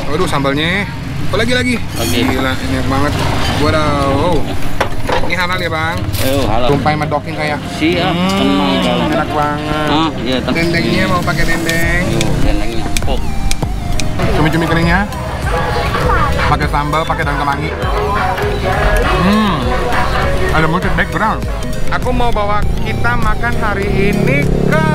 Waduh, sambalnya. Oh, lagi. Gila, enak banget. Waduh. Ini halal ya, Bang? Halal. Tumpah medokin kayak. Siap. Enak banget. Iya, dendengnya mau pakai dendeng. Dendengnya empuk. Cumi-cumi keringnya. Pakai sambal, pakai daun kemangi. Ada musik background. Aku mau bawa kita makan hari ini ke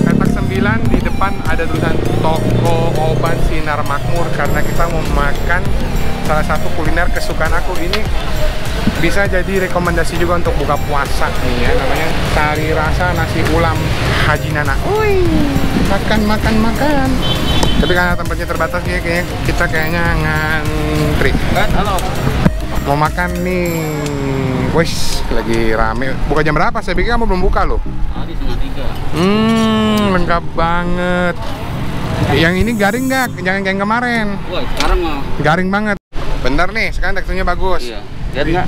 Petak 9. Di depan ada tulisan Toko Oban Sinar Makmur karena kita mau makan salah satu kuliner kesukaan aku. Ini bisa jadi rekomendasi juga untuk buka puasa nih ya, namanya Sari Rasa Nasi Ulam Haji Nana. Wih, makan. Tapi karena tempatnya terbatas nih, kayaknya ngantri. Halo. Mau makan nih. Wih, lagi rame. Buka jam berapa? Saya pikir kamu belum buka loh. Tadi setengah 3. Lengkap banget. Yang ini garing nggak? Jangan kayak yang kemarin. Wah, sekarang mah garing banget. Bentar nih, sekarang teksturnya bagus. Iya. Lihat nggak?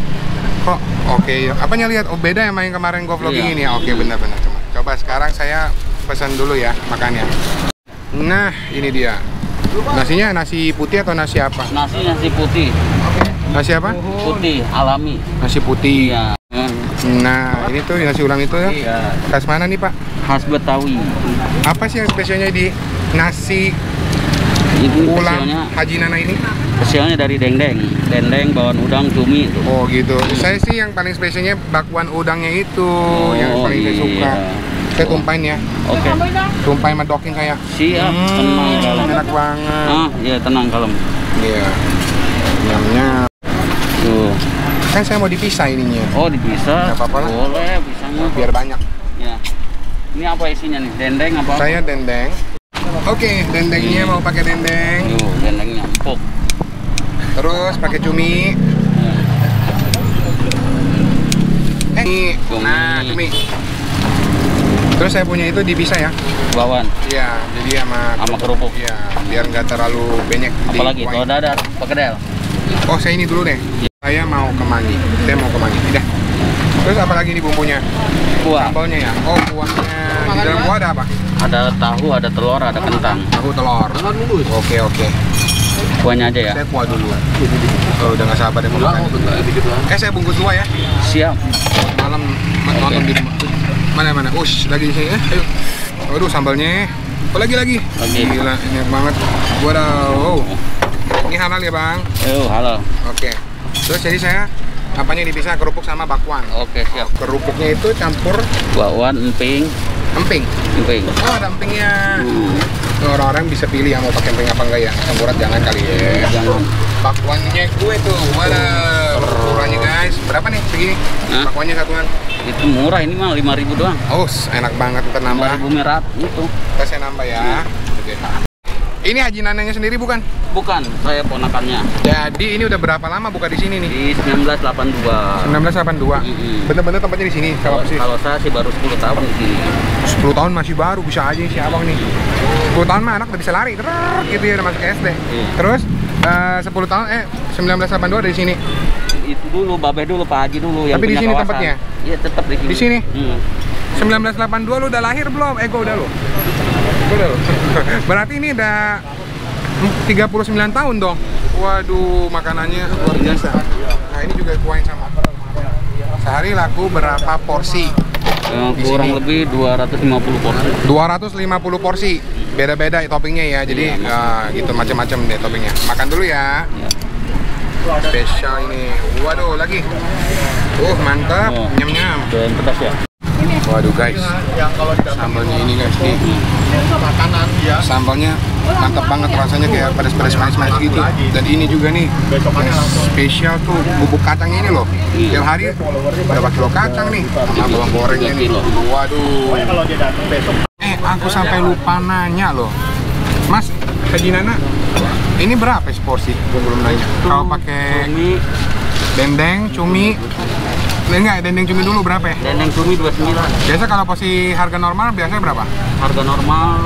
Kok? Oke. Apanya lihat? Oh, beda yang main kemarin gua vlogging ini ya. Oke, benar-benar. Coba sekarang saya pesan dulu ya makannya. Nah, ini dia. Nasinya nasi putih atau nasi apa? Nasi putih. Nasi apa? Putih alami. Nasi putih. Iya. Nah, ini tuh nasi ulam itu ya? Iya. Khas mana nih, Pak? Khas Betawi. Apa sih yang spesialnya di nasi Ini ulam spesialnya, Haji Nana ini? spesialnya dari dendeng, bawang udang, cumi itu. Oh gitu. Saya sih yang paling spesialnya bakwan udangnya itu yang paling saya suka. Saya tumpahin ya. Oke. Tumpahin medokin kayak. Siap. Tenang kalem. Enak banget. Iya, tenang kalem. Iya. Nyamnya. Tuh. Kan saya mau dipisah ininya. Oh, dipisah. Nggak apa-apa lah. Boleh, pisahnya. Biar banyak. Ya. Ini apa isinya nih? Dendeng apa? Saya dendeng. Oke, dendengnya mau pakai dendeng. Dendengnya empuk. Terus pakai cumi. Nah, cumi. Terus saya punya itu dipisah ya. Bawang. Iya, jadi sama kerupuk. Iya, biar nggak terlalu banyak. Apalagi kalau dadar, pekedel. Oh, saya ini dulu deh. Ya. Saya mau kemangi. Udah. Terus apa lagi nih bumbunya? Kuah. Sambalnya ya. Oh, kuahnya. Di dalam kuah ada apa? Ada tahu, ada telur, ada kentang. Tahu telur. Oke. Kuahnya aja ya. Saya kuah dulu. Oh, udah nggak sabar deh mau makan. Saya bungkus dua ya. Siap. Malam nonton di mana? Ush, lagi di sini ya. Ayo. Waduh, sambalnya. Oh, lagi. Gila, enak banget. Waduh. Ini halal ya, Bang? Halal. Oke. Terus jadi saya apanya dipisah, kerupuk sama bakwan. Oke, siap. Kerupuknya itu campur Bakwan, emping. Oh, ada empingnya. Orang-orang bisa pilih yang mau pakai emping apa enggak ya. Campuran jangan kali ya. Jangan. Bakwannya gue tuh, waduh. Murahnya guys. Berapa nih segini? Bakwannya satuan. Itu murah, ini mah 5.000 doang. Oh, enak banget. Ntar nambah. 5.000 merah itu. Kita saya nambah ya. Oke. Ini Haji Nananya sendiri bukan? Bukan, saya ponakannya. Jadi ini udah berapa lama buka di sini nih? Di 1982. 1982. Bener-bener tempatnya di sini. Kalau saya sih baru 10 tahun di sini. 10 tahun masih baru, bisa aja si abang nih. 10 tahun mah anak udah bisa lari, gitu ya, udah masuk SD. Terus 10 tahun 1982 dari sini. Itu dulu, Babeh dulu, Pak Haji dulu yang tapi di sini kawasan. tempatnya? Iya, tetap di sini. Di sini? 1982 lu udah lahir belum? Gue udah lu. Berarti ini udah 39 tahun dong. Waduh, makanannya luar biasa. Nah, ini juga kuah yang sama. Sehari laku berapa porsi? Kurang lebih 250 porsi. 250 porsi. Beda-beda toppingnya ya. Jadi gitu macam-macam deh toppingnya. Makan dulu ya. Spesial ini. Waduh, lagi. Mantap. Nyam-nyam. Yang pedas ya. Waduh guys, sambalnya ini guys nih, sambalnya mantap banget, rasanya kayak pedas-pedas manis-manis gitu. Dan ini juga nih, spesial tuh bubuk kacangnya ini loh. Tiap hari berapa kilo kacang nih, sama bawang gorengnya nih. Waduh. Aku sampai lupa nanya loh, Mas Haji Nana, ini berapa sih porsi? Gue belum nanya. Kalau pakai dendeng, cumi. Enggak, dendeng cumi dulu berapa ya? Dendeng cumi 29. Biasa kalau porsi harga normal biasanya berapa? Harga normal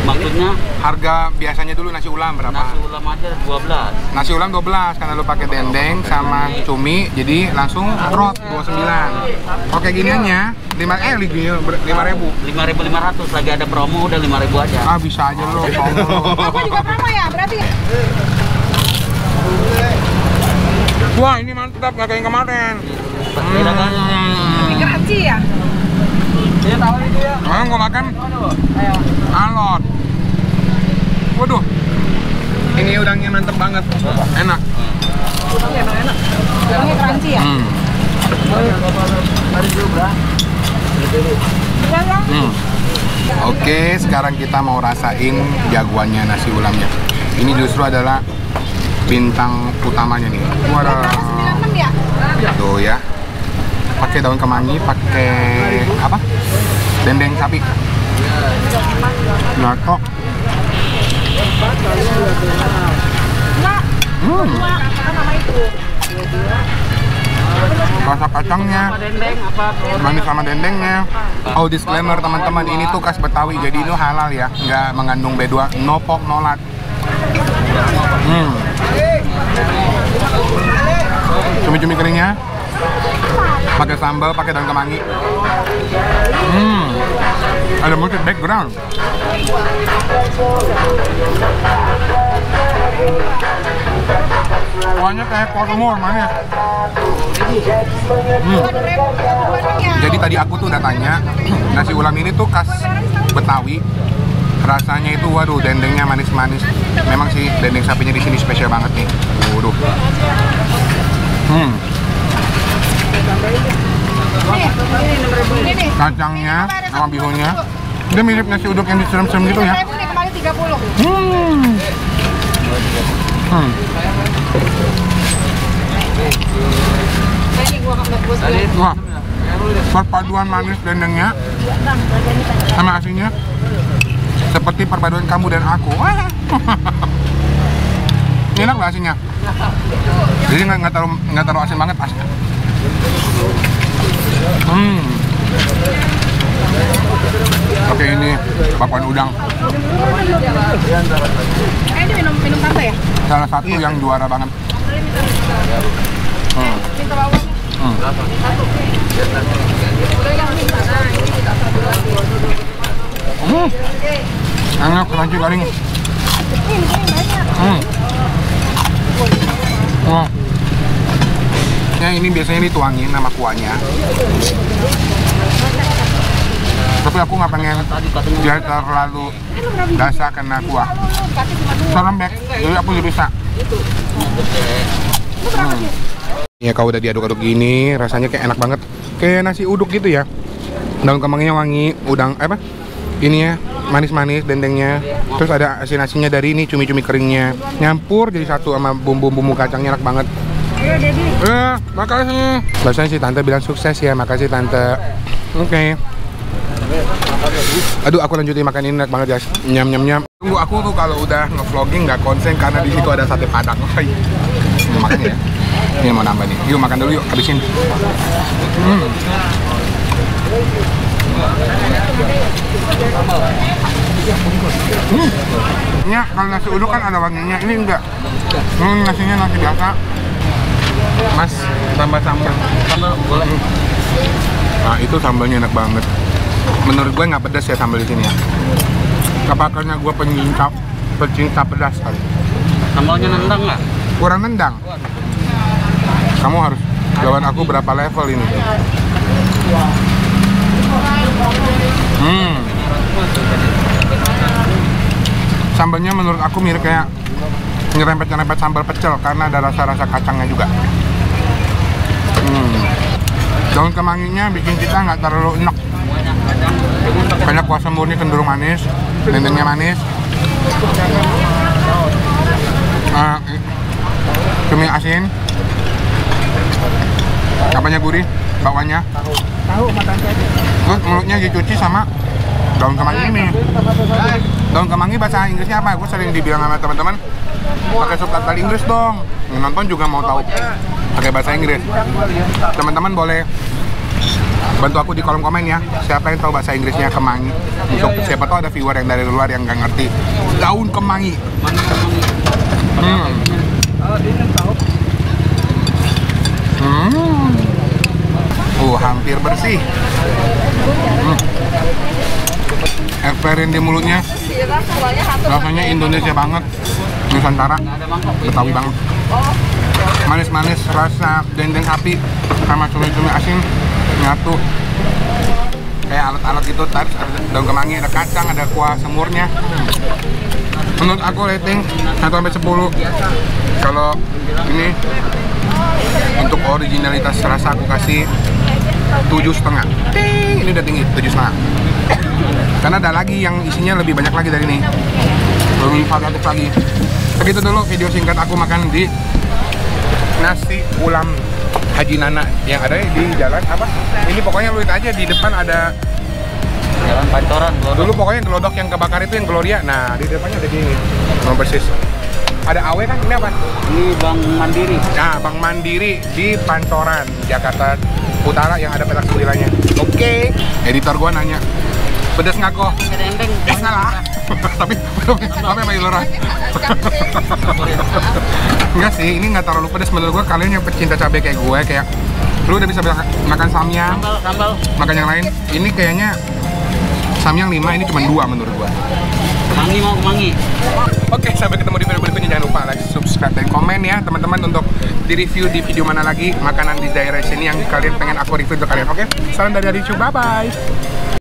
Maksudnya harga biasanya dulu nasi ulam berapa? nasi ulam aja 12. Nasi ulam 12 karena lu pakai dendeng sama cumi, jadi langsung trot 29. Oke giniannya 5.000. 5.500 lagi ada promo udah 5.000 aja. Ah bisa aja lo. Aku juga promo ya, berarti. Wah ini mantap nggak kayak kemarin. Beda kan? Lebih crunchy ya? Gua makan alot. Waduh, ini udangnya mantep banget, enak. Udangnya emang enak. Udangnya crunchy ya? Oke, sekarang kita mau rasain jagoannya nasi ulamnya. Ini justru adalah bintang utamanya nih. Waduh. 96 ya? Tuh ya. Pakai daun kemangi, pakai apa? Dendeng sapi. Nato. Rasa kacangnya manis sama dendengnya. Oh disclaimer teman-teman, ini tuh khas Betawi, jadi ini halal ya, nggak mengandung B2, no pork no lard. Cumi-cumi keringnya pakai sambal, pakai daun kemangi. Ada musik background. Kuahnya kayak kormor manis. Jadi tadi aku tuh udah tanya, nasi ulam ini tuh khas Betawi. Rasanya itu waduh, dendengnya manis-manis. Memang sih dendeng sapinya di sini spesial banget nih. Waduh. Kacangnya sama bihunnya dia mirip nasi uduk yang diserem-serem gitu ya. 3.000 nih, kembali 30. Wah, perpaduan manis dendengnya sama asinnya seperti perpaduan kamu dan aku. Enak lah asinnya. Jadi nggak terlalu asin banget asinnya. Oke, ini bakwan udang. Ini minum tante ya? Salah satu yang juara banget. Minta bawang. Enak, crunchy garing. Wah. Ya ini biasanya dituangin sama kuahnya. Tapi aku nggak pengen dia terlalu dasar kena kuah. Lembek, jadi aku lebih bisa. Ya kalau udah diaduk-aduk gini, rasanya kayak enak banget, kayak nasi uduk gitu ya. Daun kemanginya wangi, udang apa? Ini ya manis-manis dendengnya, terus ada asin-asinnya dari ini cumi-cumi keringnya, nyampur jadi satu sama bumbu-bumbu kacangnya enak banget. Makasih. Biasanya sih tante bilang sukses ya, makasih tante. Oke. Aduh, aku lanjutin makan ini enak banget guys. Nyam nyam nyam. Tunggu, aku tuh kalau udah nge-vlogging nggak konsen karena di situ ada sate padang. Mau makan ya? Ini mau nambah nih. Yuk makan dulu yuk, habisin. Ini kalau nasi uduk kan ada wanginya, ini enggak. Nasinya nasi biasa. Mas, tambah sambal. Boleh. Nah, itu sambalnya enak banget. Menurut gue nggak pedas ya sambal di sini ya. Apa karena gue pecinta pedas kali. Sambalnya nendang nggak? Kurang nendang. Kamu harus lawan aku berapa level ini. Sambalnya menurut aku mirip kayak nyerempet-nyerempet sambal pecel karena ada rasa-rasa kacangnya juga. Daun kemanginya bikin kita nggak terlalu enak. Banyak kuah murni cenderung manis, dendengnya manis. Cumi asin. Apanya gurih, bawahnya. Terus mulutnya dicuci sama daun kemangi ini. Daun kemangi bahasa Inggrisnya apa? Gue sering dibilang sama teman-teman, pakai subtitle Inggris dong. Yang nonton juga mau tahu pakai bahasa Inggris. Teman-teman boleh bantu aku di kolom komen ya, siapa yang tahu bahasa Inggrisnya kemangi. Untuk siapa tahu ada viewer yang dari luar yang nggak ngerti daun kemangi. Hampir bersih. Everin di mulutnya, rasanya Indonesia banget, Nusantara, Betawi banget. Manis-manis, rasa dendeng sapi sama cumi-cumi asin nyatu. Kayak alat-alat gitu, tadi daun kemangi, ada kacang, ada kuah semurnya. Menurut aku rating 1-10. Kalau ini untuk originalitas rasa aku kasih 7,5. Ini udah tinggi, 7,5. Karena ada lagi yang isinya lebih banyak lagi dari ini, lebih variatif lagi. Segitu dulu video singkat aku makan di nasi ulam Haji Nana yang ada di jalan apa? Ini pokoknya lu lihat aja di depan ada Jalan Pancoran. dulu pokoknya gelodok yang kebakar itu yang Gloria. Nah di depannya ada di ini, nomor persis. Ada AW kan? Ini apa? Ini Bank Mandiri. Nah, Bank Mandiri di Pancoran, Jakarta Utara yang ada petak sembilannya. Oke. Editor gua nanya, pedas nggak kok? Dendeng. Salah. Tapi apa Ilora? Enggak sih, ini nggak terlalu pedas menurut gua. Kalian yang pecinta cabai kayak gue, kayak lu udah bisa makan samyang, Sambal. makan yang lain. Ini kayaknya samyang 5, ini cuma 2 menurut gua. Kemangi mau kemangi. Oke, sampai ketemu di video berikutnya. Jangan lupa like, subscribe, dan komen ya teman-teman untuk di-review di video mana lagi makanan di daerah sini yang kalian pengen aku review untuk kalian. Oke, salam dari Aricu, bye-bye.